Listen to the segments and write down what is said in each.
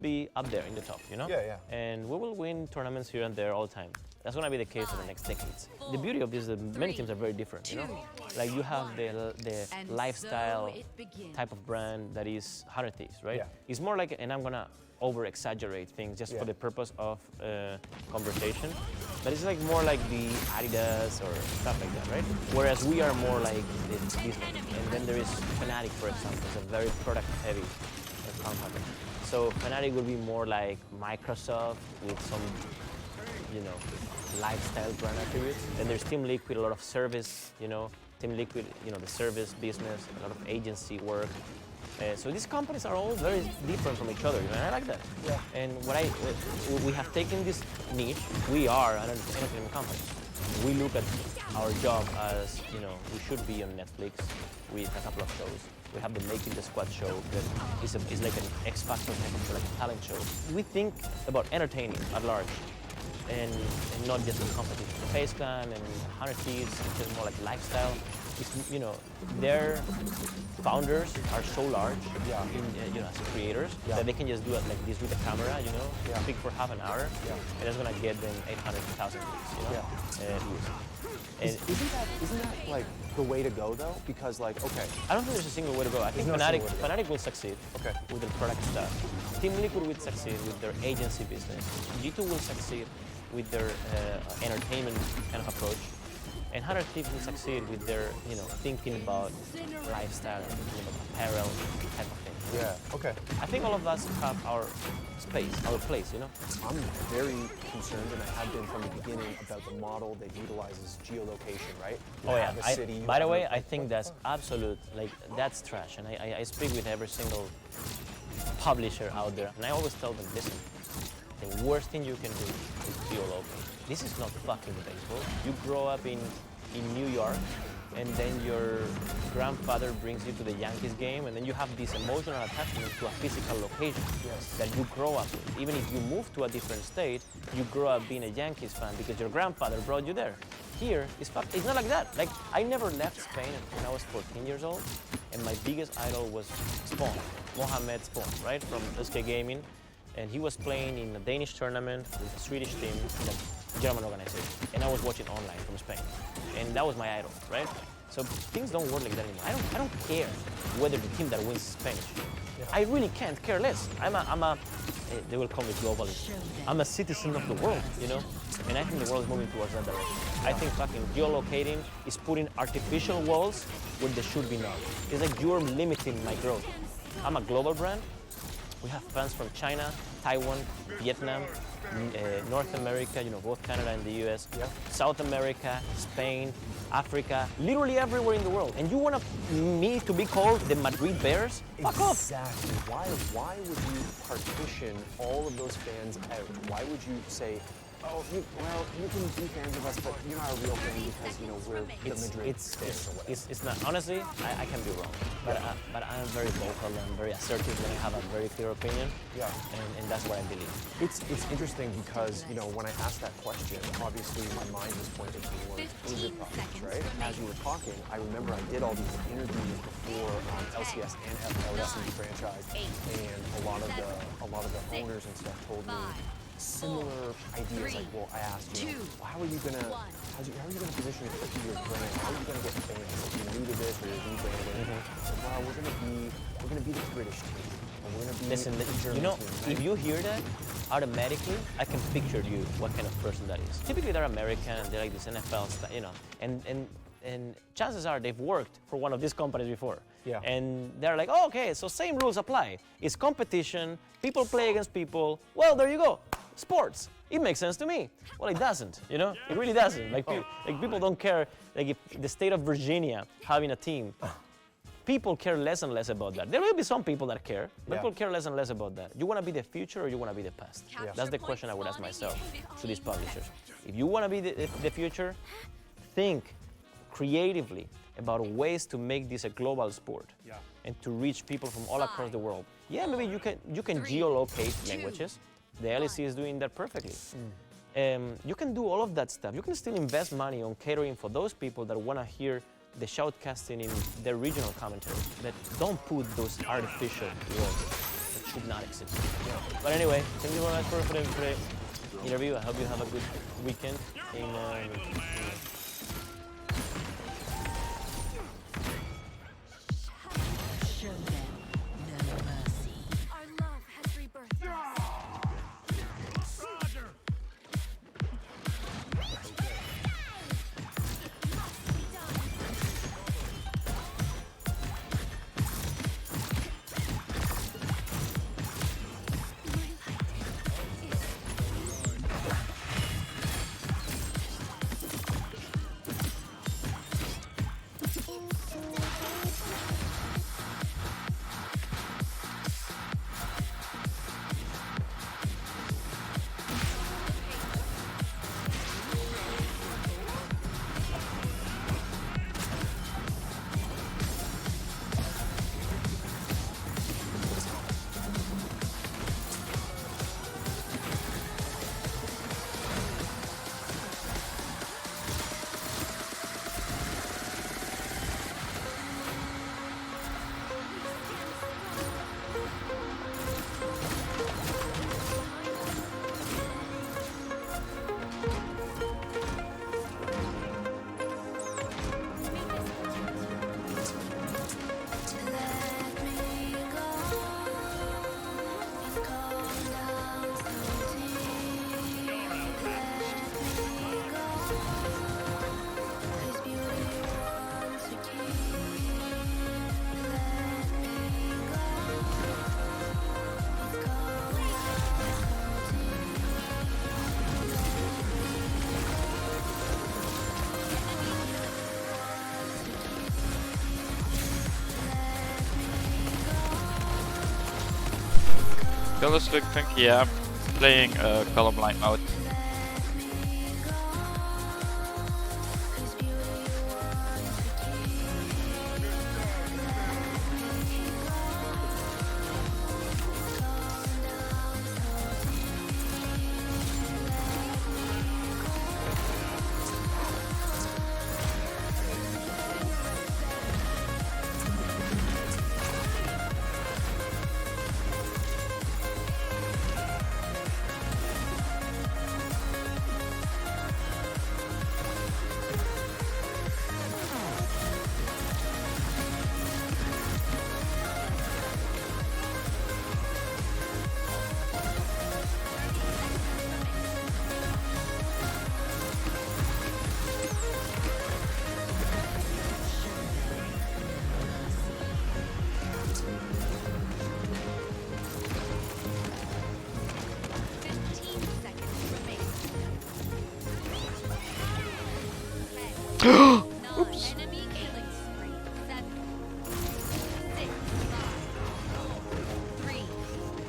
be up there in the top, you know? Yeah, yeah. And we will win tournaments here and there all the time. That's gonna be the case for the next decades. The beauty of this is that many teams are very different, you know? Like you have the lifestyle type of brand that is 100 Thieves, right? Yeah. It's more like, and I'm gonna over-exaggerate things just for the purpose of conversation, but it's like more like the Adidas or stuff like that, right? Whereas we are more like this one. And then there is Fnatic, for example. It's a very product-heavy company. So Fnatic will be more like Microsoft with some, you know, lifestyle brand attributes. Then there's Team Liquid, a lot of service, you know, Team Liquid, you know, the service business, a lot of agency work. So these companies are all very different from each other, you know, and I like that. Yeah. And we have taken this niche. We are an entertainment company. We look at our job as, you know, we should be on Netflix with a couple of shows. We have the Making the Squad show that is like an X Factor type of like talent show. We think about entertaining at large and not just in competition. Face Clan and 100 Thieves, it's just more like lifestyle. It's, you know, their founders are so large in, you know, as creators that they can just do it like this with the camera, you know, speak for half an hour, and that's gonna get them 800,000 views, you know, views. And Isn't that like the way to go though? Because like, okay, I don't think there's a single way to go. I think Fnatic will succeed with their product stuff. Team Liquid will succeed with their agency business. G2 will succeed with their entertainment kind of approach. And 100 Thieves will succeed with their, you know, thinking about lifestyle, thinking about apparel type of thing. yeah, okay. I think all of us have our space, our place, you know? I'm very concerned, and I have been from the beginning, about the model that utilizes geolocation, right? You Oh yeah, have a city, by the way, I think that's absolute, like, that's trash. And I speak with every single publisher out there, and I always tell them, listen, the worst thing you can do is geolocate. This is not fucking baseball. You grow up in New York, and then your grandfather brings you to the Yankees game, and then you have this emotional attachment to a physical location that you grow up with. Even if you move to a different state, you grow up being a Yankees fan because your grandfather brought you there. Here, it's not like that. Like, I never left Spain when I was 14 years old, and my biggest idol was Spawn, Mohamed Spawn, right, from SK Gaming. And he was playing in a Danish tournament with a Swedish team in a German organization. And I was watching online from Spain. And that was my idol, right? So things don't work like that anymore. I don't care whether the team that wins is Spanish. I really can't care less. They will call me globalist. I'm a citizen of the world, you know? And I think the world is moving towards that direction. I think fucking geolocating is putting artificial walls where there should be none. It's like you're limiting my growth. I'm a global brand. We have fans from China, Taiwan, Vietnam, North America, you know, both Canada and the US, South America, Spain, Africa, literally everywhere in the world. And you want me to be called the Madrid Bears? Fuck off! Exactly. Why would you partition all of those fans out? Why would you say, oh, you can be fans of us, but you're not a real fan because, you know, we're the Madrid fans or whatever. It's not, honestly, I can be wrong, but I'm very vocal and very assertive when I have a very clear opinion, and that's what I believe. It's interesting because, you know, when I asked that question, obviously my mind was pointed towards Blizzard products, right? As you were talking, I remember I did all these interviews before LCS and FLS franchise, and a lot of the owners and stuff told me similar ideas. Like, well, I asked you, how are you gonna position your brand? How are you gonna get fans? If you're new to this or you're rebranding, so, well, we're gonna be the British team. And we're gonna be the German you know, team, right? if you hear that, automatically I can picture you what kind of person that is. Typically they're American, they're like this NFL stuff, you know, and chances are they've worked for one of these companies before. Yeah. And they're like, oh, okay, so same rules apply. It's competition, people play against people. Well, there you go. Sports. It makes sense to me. Well, it doesn't, you know? It really doesn't. Like people don't care. Like if the state of Virginia having a team, people care less and less about that. There will be some people that care, but people care less and less about that. You want to be the future or you want to be the past? That's the question I would ask myself to these publishers. If you want to be the future, think creatively about ways to make this a global sport and to reach people from all across the world. Yeah, maybe you can geolocate languages. The LEC is doing that perfectly. You can do all of that stuff. You can still invest money on catering for those people that want to hear the shoutcasting in their regional commentary, that don't put those artificial walls. should not exist. But anyway, thank you very much for the interview. I hope you have a good weekend. Show them no mercy. Our love has rebirthed us. Colors look funky, yeah. I'm playing colorblind mode. Oops. Enemy killing spree. 7, 6, 5, 3,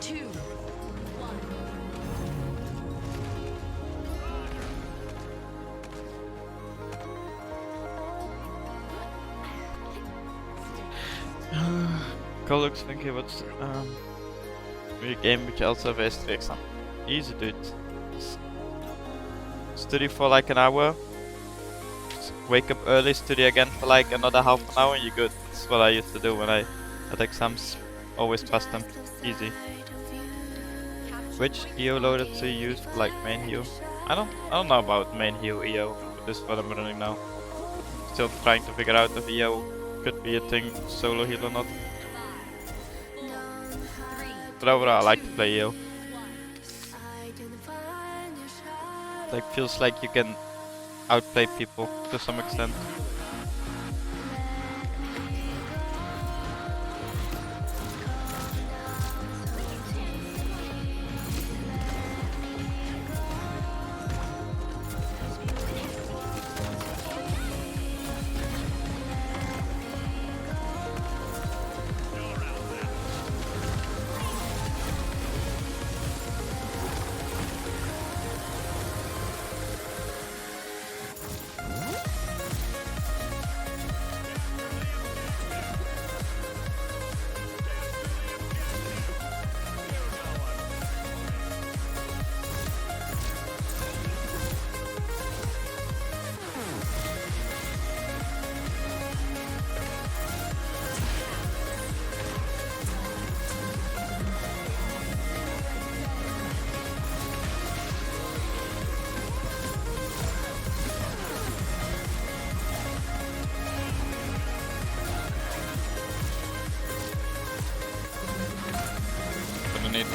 2, 1. Call looks funky, what's a game which also has tricks on. Easy dude. Study for like an hour. Wake up early, study again for like another half an hour and you're good. That's what I used to do when I had exams. Always pass them. Easy. Which EO loader to use for like main heal? I don't know about main heal EO, but this is what I'm running now. Still trying to figure out if EO could be a thing, solo heal or not. But overall I like to play EO. Like feels like you can outplay people to some extent.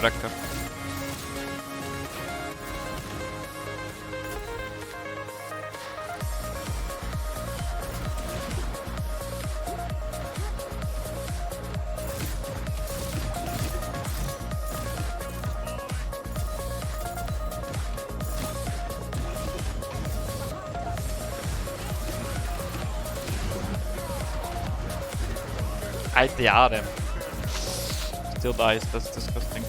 Wrecker. I DR'd him. Still dies, that's disgusting.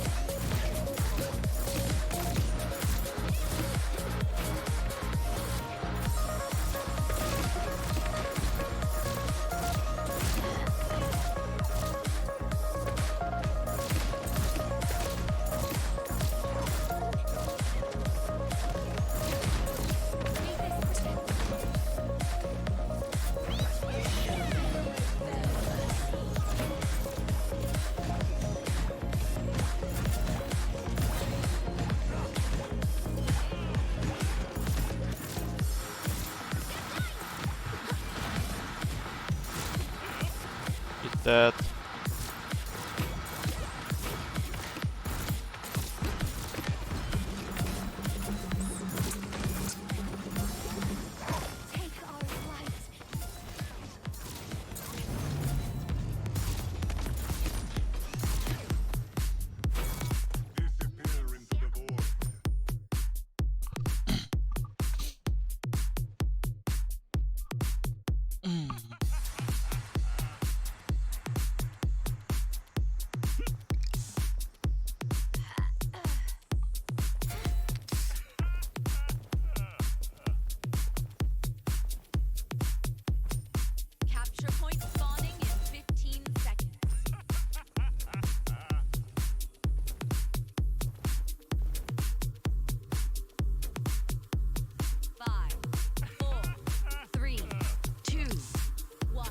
He's dead. Take our flight. Capture point spawning in 15 seconds. 5, 4, 3, 2, 1.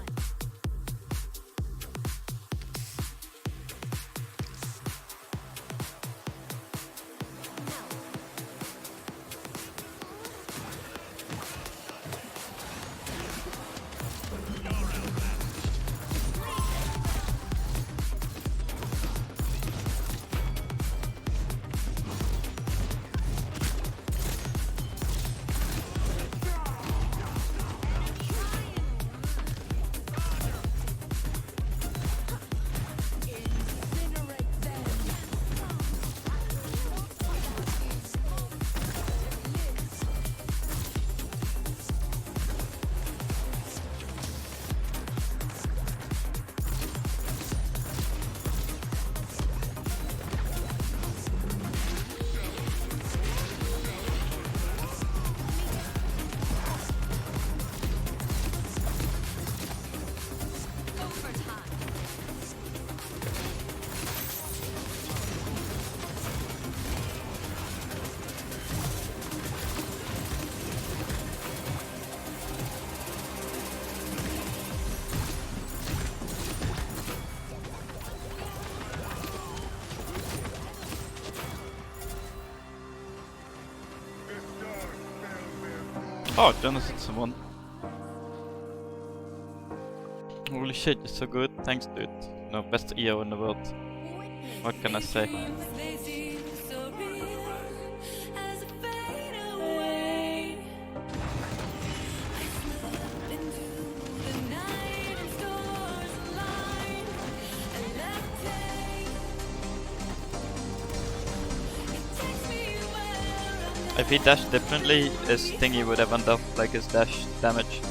Oh, Jonas hit someone. Holy shit, you're so good. Thanks, dude. No, best EO in the world. What can I say? If he dashed differently, his thingy would have ended up like his dash damage.